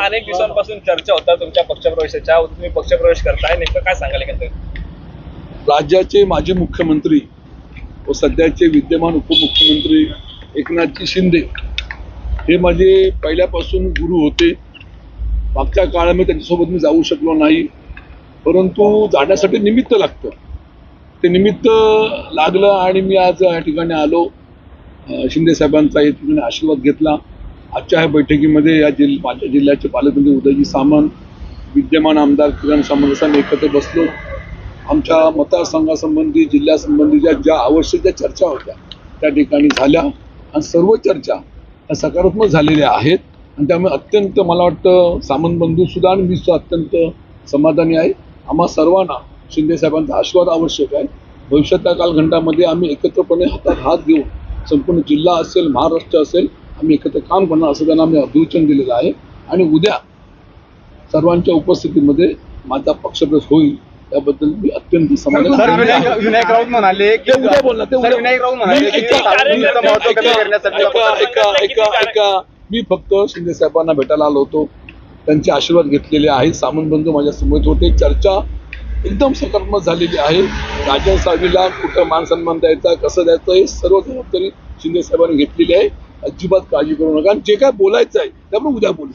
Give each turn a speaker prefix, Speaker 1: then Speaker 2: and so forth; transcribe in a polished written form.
Speaker 1: अनेक दिवसांपासून चर्चा होता तुमच्या पक्षप्रवेशाच्या, तुम्ही पक्षप्रवेश करताय, नेमकं काय सांगाल एकंदरीत?
Speaker 2: राज्याचे माजी मुख्यमंत्री व सध्याचे विद्यमान उपमुख्यमंत्री एकनाथजी शिंदे हे माझे पहिल्यापासून गुरु होते. मागच्या काळामध्ये त्यांच्यासोबत मी जाऊ शकलो नाही, परंतु जाण्यासाठी निमित्त लागतं. ते निमित्त लागलं आणि मी आज या ठिकाणी आलो. शिंदे साहेबांचा या ठिकाणी आशीर्वाद घेतला. आजच्या ह्या बैठकीमध्ये माझ्या जिल्ह्याचे पालकमंत्री उदयजी सामंत, विद्यमान आमदार किरण सामंत आम्ही एकत्र बसलो. आमच्या मतदारसंघासंबंधी, जिल्ह्यासंबंधीच्या ज्या आवश्यक ज्या चर्चा होत्या त्या ठिकाणी झाल्या आणि सर्व चर्चा ह्या सकारात्मक झालेल्या आहेत. आणि त्यामुळे अत्यंत मला वाटतं सामंत बंधू सुद्धा आणि मी सुद्धा अत्यंत समाधानी आहे. आम्हा सर्वांना शिंदे साहेबांचा आशीर्वाद आवश्यक आहे. भविष्यातल्या कालखंडामध्ये आम्ही एकत्रपणे हातात हात घेऊन संपूर्ण जिल्हा असेल, महाराष्ट्र असेल, आम्ही एकत्र काम करणार असं त्यांना आम्ही अभिवचन दिलेलं आहे. आणि उद्या सर्वांच्या उपस्थितीमध्ये माझा पक्षप्रवेश होईल याबद्दल मी अत्यंत समाधानी आहे.
Speaker 3: विनायक राऊत म्हणाले की
Speaker 2: उद्या बोलणार ते उद्या.
Speaker 3: विनायक राऊत म्हणाले की महत्त्व कमी करण्यासाठी
Speaker 2: ऐका, मी फक्त शिंदे साहेबांना भेटायला आलो होतो. त्यांचे आशीर्वाद घेतलेले आहेत. सामंत बंधू माझ्या समोर होते. चर्चा एकदम सकारात्मक झालेली आहे. राजन साहेबांना कुठं मान सन्मान द्यायचा, कसं द्यायचं, हे सर्व जबाबदारी शिंदे साहेबांनी घेतलेली आहे. अजिबात काळजी करू नका. आणि जे काय बोलायचं आहे त्यामुळे उद्या बोलू.